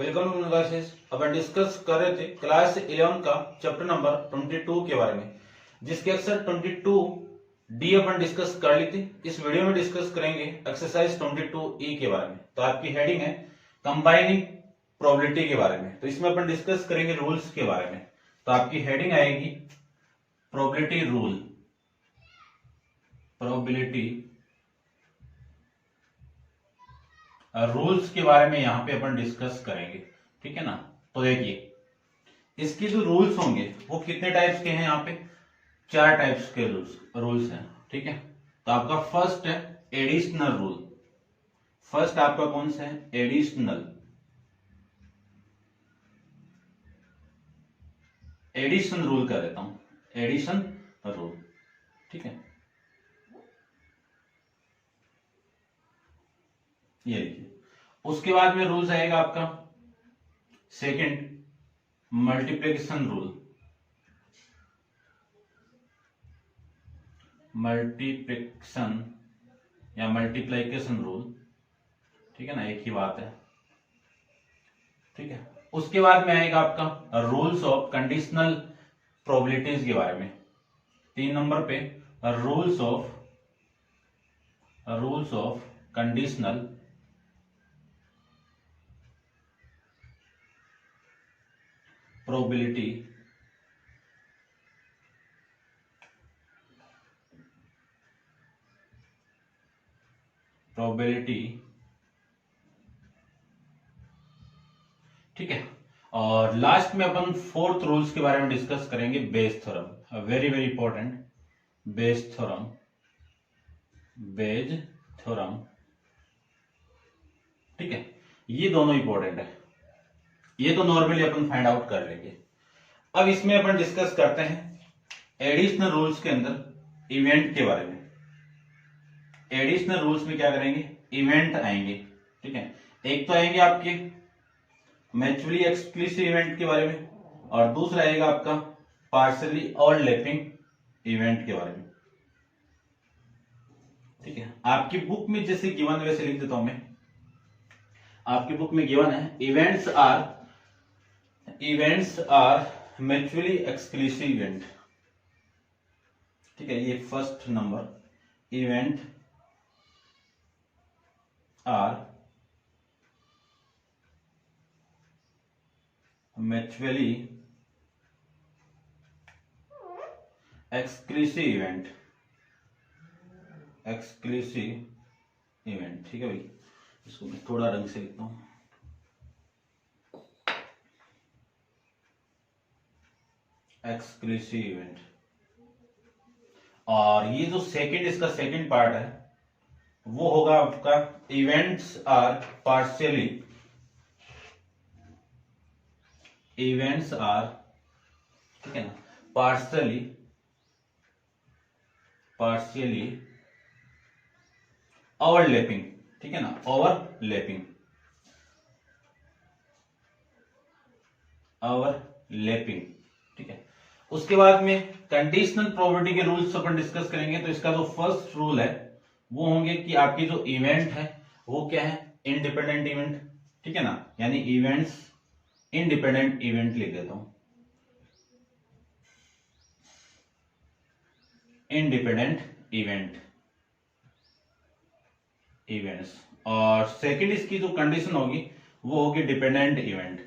Welcome to classes. अपन discuss कर रहे थे क्लास 11 का चैप्टर नंबर 22 के बारे में, जिसके अक्सर 22 डी अपन डिस्कस कर ली थी। इस वीडियो में डिस्कस करेंगे एक्सरसाइज 22 ई के बारे में। तो आपकी हेडिंग है कंबाइनिंग प्रोबेबिलिटी के बारे में। तो इसमें अपन डिस्कस करेंगे रूल्स के बारे में। तो आपकी हेडिंग आएगी प्रोबेबिलिटी रूल, प्रोबेबिलिटी रूल्स के बारे में यहां पे अपन डिस्कस करेंगे, ठीक है ना। तो देखिए, इसके जो रूल्स होंगे वो कितने टाइप्स के हैं। यहाँ पे 4 टाइप्स के रूल्स हैं, ठीक है। तो आपका फर्स्ट है एडिशनल रूल। फर्स्ट आपका कौन सा है? एडिशनल एडिशन रूल कर देता हूं, एडिशन रूल, ठीक है। ये देखिए, उसके बाद में रूल्स आएगा आपका सेकंड मल्टीप्लिकेशन रूल। मल्टीप्लिकेशन या मल्टीप्लिकेशन रूल, ठीक है ना, एक ही बात है, ठीक है। उसके बाद में आएगा आपका रूल्स ऑफ कंडीशनल प्रोबेबिलिटीज के बारे में। 3 नंबर पे रूल्स ऑफ कंडीशनल प्रोबेबिलिटी ठीक है। और लास्ट में अपन 4th रूल्स के बारे में डिस्कस करेंगे, Bayes theorem, very very important, Bayes theorem, Bayes theorem, ठीक है। ये दोनों इंपॉर्टेंट है, ये तो नॉर्मली अपन फाइंड आउट कर लेंगे। अब इसमें अपन डिस्कस करते हैं एडिशनल रूल्स के अंदर इवेंट के बारे में। एडिशनल रूल्स में क्या करेंगे? इवेंट आएंगे, ठीक है। एक तो आएंगे आपके म्यूचुअली एक्सक्लूसिव इवेंट के बारे में, और दूसरा आएगा आपका पार्शियली ओवरलैपिंग इवेंट के बारे में, ठीक है। आपकी बुक में जैसे गिवन, वैसे लिख देता हूं मैं। आपकी बुक में गिवन है events are mutually exclusive event, ठीक है। ये first number, event are mutually exclusive event, ठीक है भाई। इसको मैं थोड़ा रंग से लिखता हूं। Exclusive event. और ये जो सेकंड, इसका सेकंड पार्ट है, वो होगा आपका events are partially, events are, ठीक है ना, पार्शियली ओवरलैपिंग, ठीक है ना, ओवरलैपिंग, ठीक है। उसके बाद में कंडीशनल प्रोबेबिलिटी के रूल्स अपन डिस्कस करेंगे। तो इसका जो फर्स्ट रूल है वो होंगे कि आपकी जो इवेंट है वो क्या है? इंडिपेंडेंट इवेंट, ठीक है ना, यानी इवेंट्स इंडिपेंडेंट इवेंट लिख देता हूं, इंडिपेंडेंट इवेंट्स। और सेकंड इसकी जो कंडीशन होगी वो होगी डिपेंडेंट इवेंट,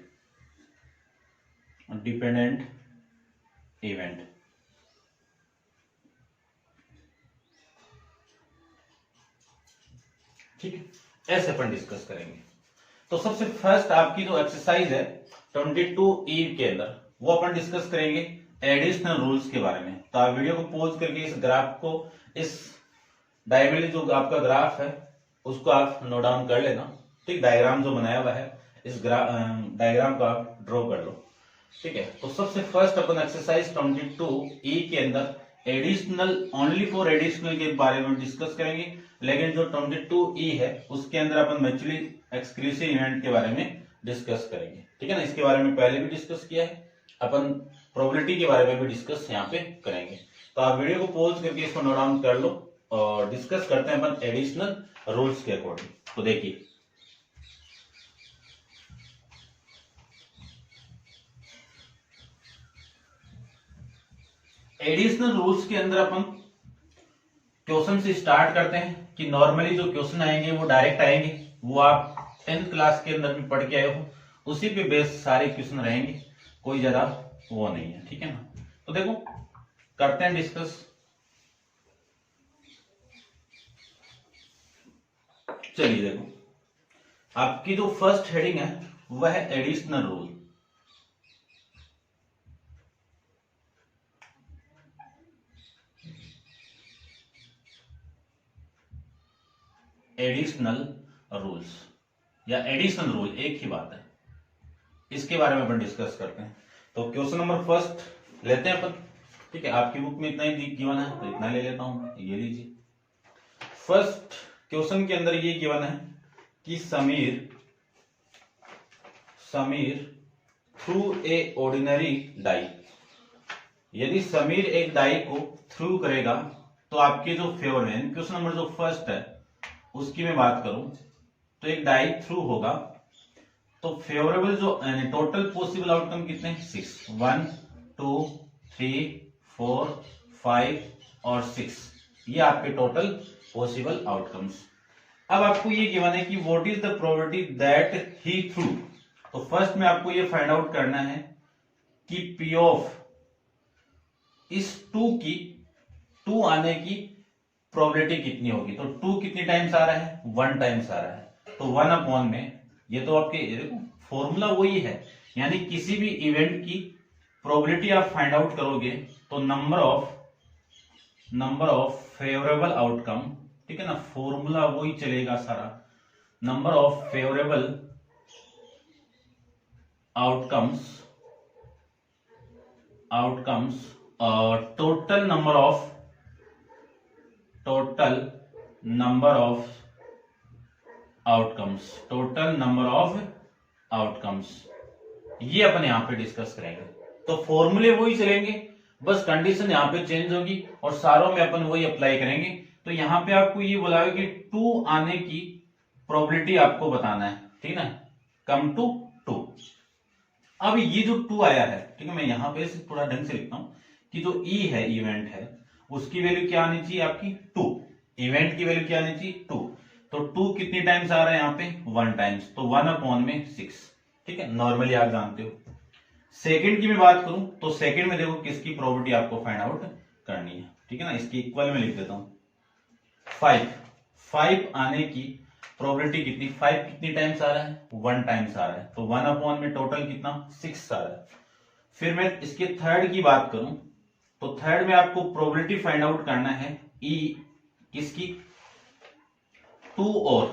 ठीक है। ऐसे अपन डिस्कस करेंगे। तो सबसे फर्स्ट आपकी जो एक्सरसाइज है 22 ई के अंदर, वो अपन डिस्कस करेंगे एडिशनल रूल्स के बारे में। तो आप वीडियो को पॉज करके इस ग्राफ को, इस डायग्राम जो आपका ग्राफ है उसको आप नोट डाउन कर लेना, ठीक। डायग्राम जो बनाया हुआ है, इस डायग्राम को आप ड्रॉ कर लो, ठीक है। तो सबसे फर्स्ट अपन एक्सरसाइज 22 ई के अंदर एडिशनल, ओनली फॉर एडिशनल के बारे में डिस्कस करेंगे। लेकिन जो 22 ई है उसके अंदर अपन म्यूचुअली एक्सक्लूसिव इवेंट के बारे में डिस्कस करेंगे, ठीक है ना। इसके बारे में पहले भी डिस्कस किया है अपन, प्रोबेबिलिटी के बारे में भी डिस्कस यहाँ पे करेंगे। तो आप वीडियो को पॉज करके इसको नोट डाउन कर लो और डिस्कस करते हैं अपन एडिशनल रूल्स के अकॉर्डिंग। तो देखिए, एडिशनल रूल्स के अंदर अपन क्वेश्चन से स्टार्ट करते हैं कि नॉर्मली जो क्वेश्चन आएंगे वो डायरेक्ट आएंगे, वो आप 10th क्लास के अंदर भी पढ़ के आए हो, उसी पे बेस सारे क्वेश्चन रहेंगे, कोई ज्यादा वो नहीं है, ठीक है ना। तो देखो करते हैं डिस्कस। चलिए देखो, आपकी जो फर्स्ट हेडिंग है वह है एडिशनल रूल। एडिशनल रूल्स या एडिशनल रूल एक ही बात है, इसके बारे में अपन डिस्कस करते हैं। तो क्वेश्चन नंबर फर्स्ट लेते हैं अपन, ठीक है। आपकी बुक में इतना ही गिवन है तो इतना ले लेता हूं, ये लीजिए। फर्स्ट क्वेश्चन के अंदर ये गिवन है कि Sameer throw a ordinary die. यदि समीर एक डाई को थ्रू करेगा तो आपके जो फेवर में क्वेश्चन नंबर जो फर्स्ट है उसकी मैं बात करूं तो एक डाई थ्रू होगा तो फेवरेबल जो टोटल पॉसिबल आउटकम कितने हैं 6, 1 2 3 4 5 और 6, ये आपके टोटल पॉसिबल आउटकम्स। अब आपको ये गिवन है कि what is the probability that he through. तो फर्स्ट में आपको ये फाइंड आउट करना है कि पी ऑफ इस 2 आने की प्रोबेबिलिटी कितनी होगी। तो 2 कितनी टाइम्स आ रहा है, 1 टाइम्स आ रहा है, तो 1 अपॉन में ये तो आपके देखो फॉर्मूला वही है, यानी किसी भी इवेंट की प्रोबेबिलिटी आप फाइंड आउट करोगे तो नंबर ऑफ फेवरेबल आउटकम, ठीक है ना, फॉर्मूला वही चलेगा सारा। Number of favourable outcomes total number of outcomes, ये अपन यहां पे डिस्कस करेंगे। तो फॉर्मूले वही चलेंगे, बस कंडीशन यहां पे चेंज होगी और सारों में अपन वही अप्लाई करेंगे। तो यहां पे आपको ये बोला है कि 2 आने की प्रोबेबिलिटी आपको बताना है, ठीक है ना, कम टू 2। अब ये जो 2 आया है, ठीक है, मैं यहां पे थोड़ा ढंग से लिखता हूं कि जो ई है इवेंट है उसकी वैल्यू क्या आनी चाहिए आपकी 2, इवेंट की वैल्यू क्या आनी चाहिए 2। तो 2 कितनी टाइम्स आ रहा है यहाँ पे 1 टाइम्स, तो 1 अपॉन में 6, ठीक है, नॉर्मली आप जानते हो। सेकंड की मैं बात करूं तो सेकंड में देखो किसकी प्रोबेबिलिटी आपको फाइंड आउट करनी है, ठीक है ना, इसकी इक्वल में लिख देता हूं 5 आने की प्रोबेबिलिटी कितनी, 5 कितनी टाइम्स आ रहा है 1 टाइम्स आ रहा है, तो 1 अपॉन में टोटल कितना 6 आ रहा है। फिर मैं इसके थर्ड की बात करूं तो थर्ड में आपको प्रोबेबिलिटी फाइंड आउट करना है ई किसकी 2 और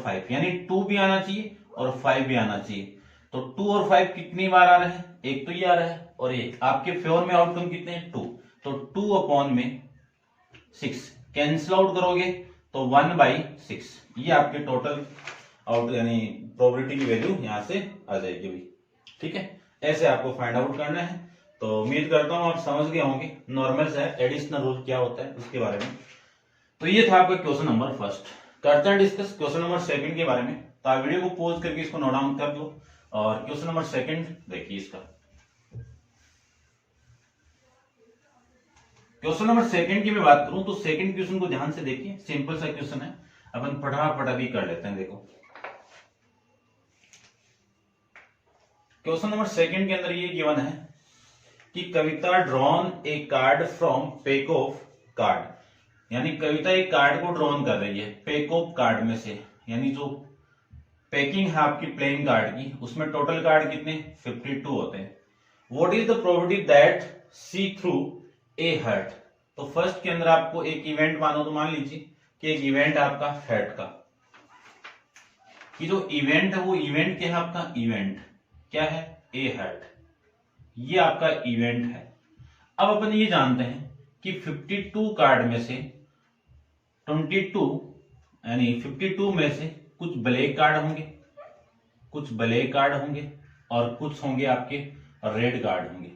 5, यानी 2 भी आना चाहिए और 5 भी आना चाहिए। तो 2 और 5 कितनी बार आ रहे हैं, एक तो ये आ रहा है और एक आपके फेवर में आउटकम कितने हैं 2, तो 2 अपॉन में 6 कैंसिल आउट करोगे तो 1/6, ये आपके टोटल आउट यानी प्रोबेबिलिटी की वैल्यू यहां से आ जाएगी भाई, ठीक है। ऐसे आपको फाइंड आउट करना है। तो उम्मीद करता हूं आप समझ गए होंगे नॉर्मल से एडिशनल रूल क्या होता है उसके बारे में। तो ये था आपका क्वेश्चन नंबर फर्स्ट। करते हैं डिस्कस क्वेश्चन नंबर सेकंड के बारे में। तो आप वीडियो को पॉज करके इसको नोट डाउन कर लो और क्वेश्चन नंबर सेकंड देखिए। इसका क्वेश्चन नंबर सेकंड की मैं बात करूं तो सेकंड क्वेश्चन को ध्यान से देखिए, सिंपल सा क्वेश्चन है, अपन फटाफट अभी कर लेते हैं। देखो क्वेश्चन नंबर सेकंड के अंदर ये गिवन है कि Kavita drawn a card from pack of card, यानी कविता एक कार्ड को ड्रॉन कर रही है पैक ऑफ कार्ड में से, यानी जो पैकिंग है आपकी प्लेइंग कार्ड की उसमें टोटल कार्ड कितने 52 होते हैं। What is the probability that she throw a heart. तो फर्स्ट के अंदर आपको एक इवेंट मानो, तो मान लीजिए कि एक इवेंट आपका हर्ट का, कि जो इवेंट है वो इवेंट क्या है आपका, इवेंट क्या है ए हर्ट, ये आपका इवेंट है। अब अपन ये जानते हैं कि 52 कार्ड में से 22 यानी 52 में से कुछ ब्लैक कार्ड होंगे, और कुछ होंगे आपके रेड कार्ड होंगे।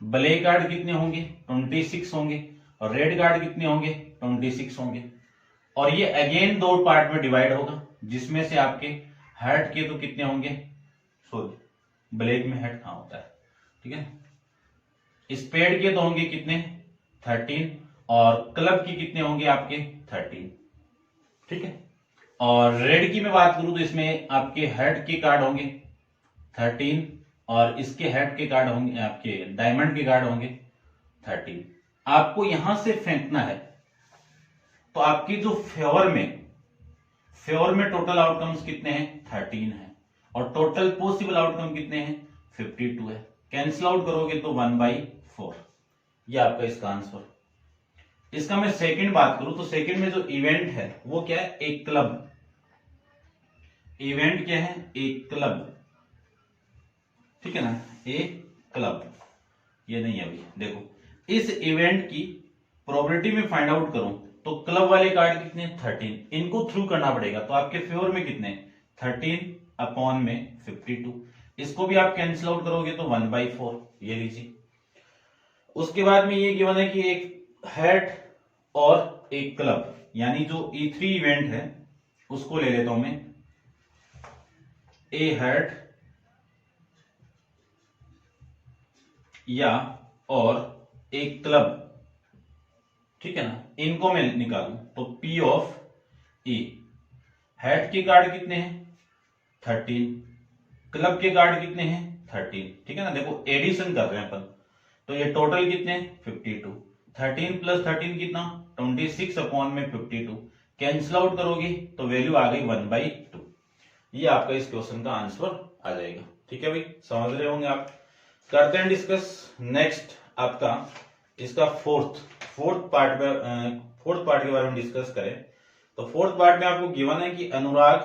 ब्लैक कार्ड कितने होंगे 26 होंगे और रेड कार्ड कितने होंगे 26 होंगे। और ये अगेन 2 पार्ट में डिवाइड होगा, जिसमें से आपके हर्ट के तो कितने होंगे, सॉरी ब्लैक में हर्ट कहां होता है, ठीक है, स्पेड के तो होंगे कितने 13 और क्लब के कितने होंगे आपके 13, ठीक है। और रेड की मैं बात करूं तो इसमें आपके हेड के कार्ड होंगे 13 और इसके हेड के कार्ड होंगे आपके डायमंड के कार्ड होंगे 13। आपको यहां से फेंकना है तो आपकी जो फेवर में टोटल आउटकम्स कितने हैं 13 है और टोटल पॉसिबल आउटकम कितने हैं 52 है। कैंसिल आउट करोगे तो 1/4, ये आपका इसका आंसर। इसका मैं सेकंड बात करूं तो सेकंड में जो इवेंट है वो क्या है एक क्लब। इवेंट क्या है एक क्लब, ठीक है ना, ए क्लब। ये नहीं है अभी देखो, इस इवेंट की प्रोबेबिलिटी में फाइंड आउट करूं तो क्लब वाले कार्ड कितने 13, इनको थ्रू करना पड़ेगा तो आपके फेवर में कितने 13 अपॉन में 52। इसको भी आप कैंसिल आउट करोगे तो 1/4, ये लीजिए। उसके बाद में ये गिवन है कि एक हेड और एक क्लब, यानी जो E3 इवेंट है उसको ले लेता हूं मैं, ए हेड या और एक क्लब, ठीक है ना, इनको मैं निकालूं तो P ऑफ E। हेड के कार्ड कितने हैं 13, क्लब के कार्ड कितने हैं 13, ठीक है ना। देखो एडिशन कर रहे हैं अपन तो ये टोटल कितने हैं 52, 13 प्लस 13 कितना 26 अपॉन में 52। कैंसिल आउट करोगे तो वैल्यू आ गई 1/2। ये आपका इस क्वेश्चन का आंसर आ जाएगा, ठीक है भाई, समझ रहे होंगे आप। करते हैं डिस्कस नेक्स्ट आपका इसका फोर्थ पार्ट के बारे में डिस्कस करें तो फोर्थ पार्ट में आपको गिवन है कि Anurag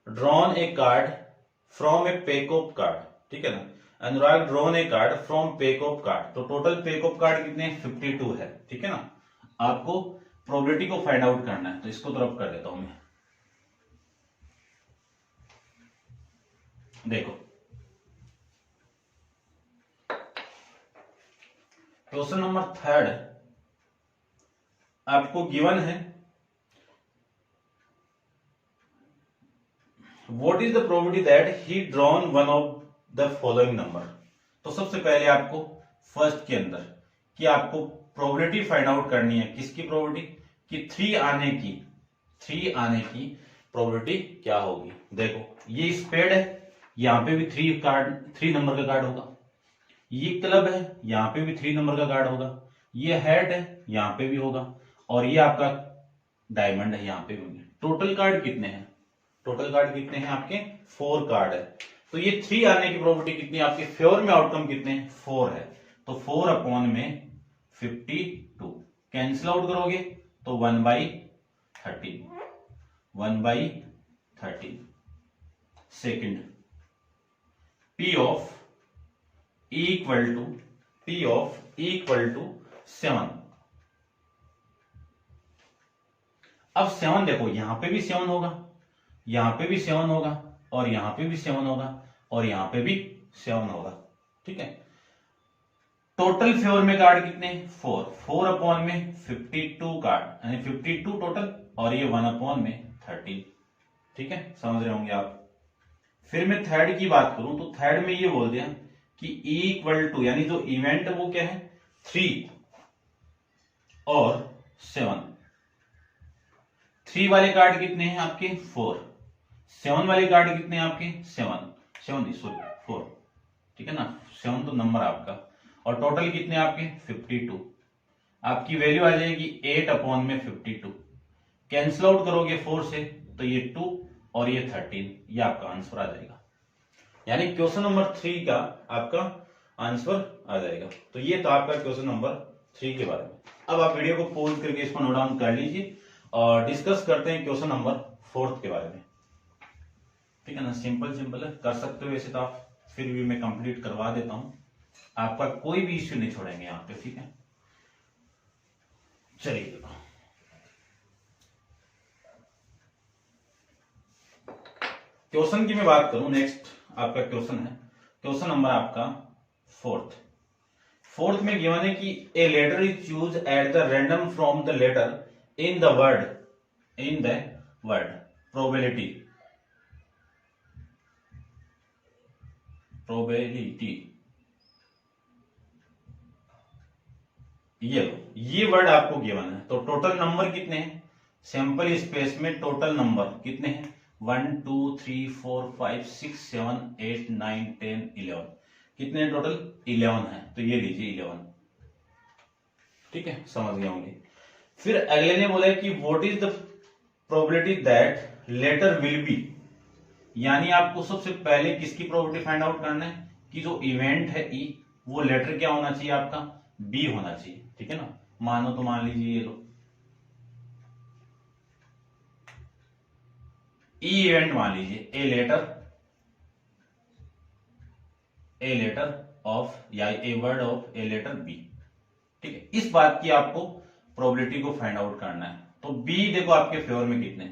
drawn a card from a pack of card, ठीक है ना। Anurag drawn a card from pack of card, तो टोटल पैक ऑफ कार्ड कितने 52 है, ठीक है ना। आपको प्रोबेबिलिटी को फाइंड आउट करना है तो इसको तरफ कर देता हूं मैं। देखो क्वेश्चन नंबर थर्ड आपको गिवन है what is the probability that he drawn one of the following number. तो सबसे पहले आपको फर्स्ट के अंदर कि आपको प्रोबेबिलिटी फाइंड आउट करनी है, किसकी प्रोबेबिलिटी कि 3 आने की प्रोबेबिलिटी क्या होगी। देखो ये स्पेड है, यहां पे भी 3 नंबर का कार्ड होगा, ये क्लब है यहां पे भी 3 नंबर का कार्ड होगा, ये हेड है यहां पे भी होगा और ये आपका डायमंड है यहां पे भी होंगे। टोटल कार्ड कितने हैं, टोटल कार्ड कितने हैं आपके 4 कार्ड है। तो ये 3 आने की प्रोबेबिलिटी कितनी है आपके फेवर में आउटकम कितने हैं 4 है, तो 4 अपॉन में 52। कैंसिल आउट करोगे तो 1/13, 1/13। Second P of E equal to 7। अब 7 देखो यहां पे भी 7 होगा, यहां पे भी 7 होगा और यहां पे भी 7 होगा और यहां पे भी 7 होगा, ठीक है। टोटल फेवर में कार्ड कितने 4 अपॉन में 52 कार्ड यानी 52 टोटल और ये 1 अपॉन में 13, ठीक है, समझ रहे होंगे आप। फिर मैं थर्ड की बात करूं तो थर्ड में ये बोल दिया कि E इक्वल टू यानी जो इवेंट है वो क्या है 3 और 7। 3 वाले कार्ड कितने हैं आपके 4, 7 वाले कार्ड कितने हैं आपके 4, ठीक है ना, 7 तो नंबर आपका और टोटल कितने आपके 52। आपकी वैल्यू आ जाएगी 8 अपॉन में 52। कैंसिल आउट करोगे 4 से तो ये 2 और ये 13, ये आपका आंसर आ जाएगा। यानी क्वेश्चन नंबर 3 का आपका आंसर आ जाएगा। तो ये था आपका क्वेश्चन नंबर 3 के बारे में। अब आप वीडियो को पॉज करके इसको नोट डाउन कर लीजिए और डिस्कस करते हैं क्वेश्चन नंबर 4 के बारे में, ठीक है ना। सिंपल है, कर सकते हो वैसे तो आप, फिर भी मैं कंप्लीट करवा देता हूं, आपका कोई भी इश्यू नहीं छोड़ेंगे यहाँ पे, ठीक है। चलिए क्वेश्चन की मैं बात करूं, नेक्स्ट आपका क्वेश्चन है क्वेश्चन नंबर आपका फोर्थ में गिवन है कि a letter is choose at the random from the letter in the word probability ये लो, ये वर्ड आपको गिवन है। तो टोटल नंबर कितने हैं सैंपल स्पेस में? टोटल नंबर कितने हैं? 1 2 3 4 5 6 7 8 9 10 11। कितने हैं टोटल? 11 है। तो ये लीजिए 11। ठीक है, समझ गए होंगे। फिर अगले ने बोला कि what is the probability that letter will be, यानी आपको सबसे पहले किसकी प्रोबेबिलिटी फाइंड आउट करना है कि जो इवेंट है ई, वो लेटर क्या होना चाहिए आपका? बी होना चाहिए। ठीक है ना, मानो तो मान लीजिए ये लो ई इवेंट मान लीजिए ए लेटर ऑफ या a word of a letter be. ठीक है, इस बात की आपको प्रोबेबिलिटी को फाइंड आउट करना है। तो बी देखो आपके फेवर में कितने?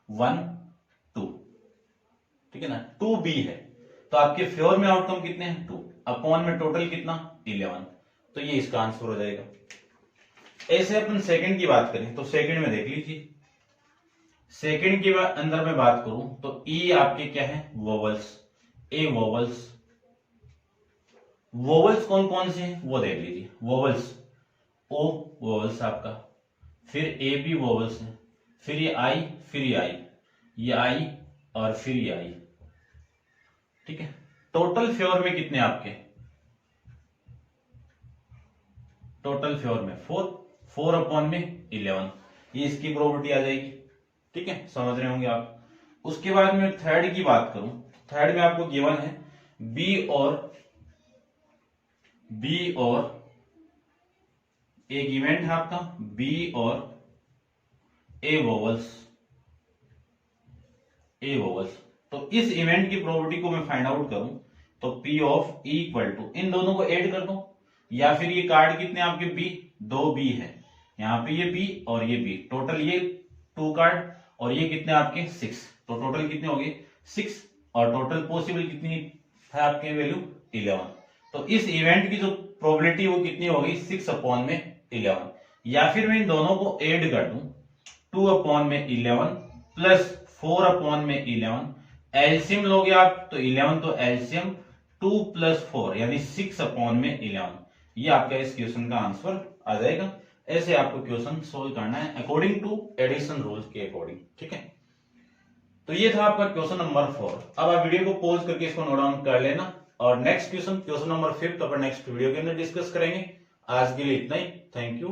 1 2। ठीक है ना, 2 बी है। तो आपके फेवर में आउटकम कितने हैं? 2 अपॉन में टोटल कितना? 11। तो ये इसका आंसर हो जाएगा। ऐसे अपन सेकंड की बात करें तो सेकंड में देख लीजिए, सेकंड के अंदर में बात करूं तो ई आपके क्या है? वोवल्स। ए वोवल्स, वोवल्स कौन कौन से हैं वो देख लीजिए। वोवल्स, ओ वोवल्स आपका, फिर ए भी वोवल्स है, फिर ये आई, फिर ये आई और फिर ये आई। ठीक है, टोटल फेवर में कितने आपके? टोटल फेवर में 4, 4 अपॉन में 11। ये इसकी प्रोबेबिलिटी आ जाएगी। ठीक है, समझ रहे होंगे आप। उसके बाद में थर्ड की बात करूं, थर्ड में आपको गिवन है बी और एक इवेंट है आपका बी और ए वोवल्स। तो इस इवेंट की प्रोबेबिलिटी को मैं फाइंड आउट करूं तो P of E equal to, इन दोनों को ऐड कर दो, या फिर ये कार्ड कितने आपके? बी, 2 बी है, यहां पे ये बी और ये बी, टोटल ये 2 कार्ड और ये कितने आपके? 6। तो टोटल कितने हो गए? 6। और टोटल पॉसिबल कितनी है आपके? वैल्यू 11। तो इस इवेंट की जो प्रोबेबिलिटी वो कितनी हो गई? 6 अपॉन में 11। या फिर मैं इन दोनों को ऐड कर दूं, 2 अपॉन में 11 प्लस 4 अपॉन में 11, एलसीएम लोगे आप तो 11 तो एलसीएम 2 प्लस 4 यानी 6 अपॉन में 11। ये आपका इस क्वेश्चन का आंसर आ जाएगा। ऐसे आपको क्वेश्चन सोल्व करना है अकॉर्डिंग टू एडिशन रूल्स के अकॉर्डिंग। ठीक है, तो ये था आपका क्वेश्चन नंबर 4। अब आप वीडियो को पॉज करके इसको नोट डाउन कर लेना और नेक्स्ट क्वेश्चन नंबर 5 अपन नेक्स्ट वीडियो के अंदर डिस्कस करेंगे। आज के लिए इतना ही। Thank you.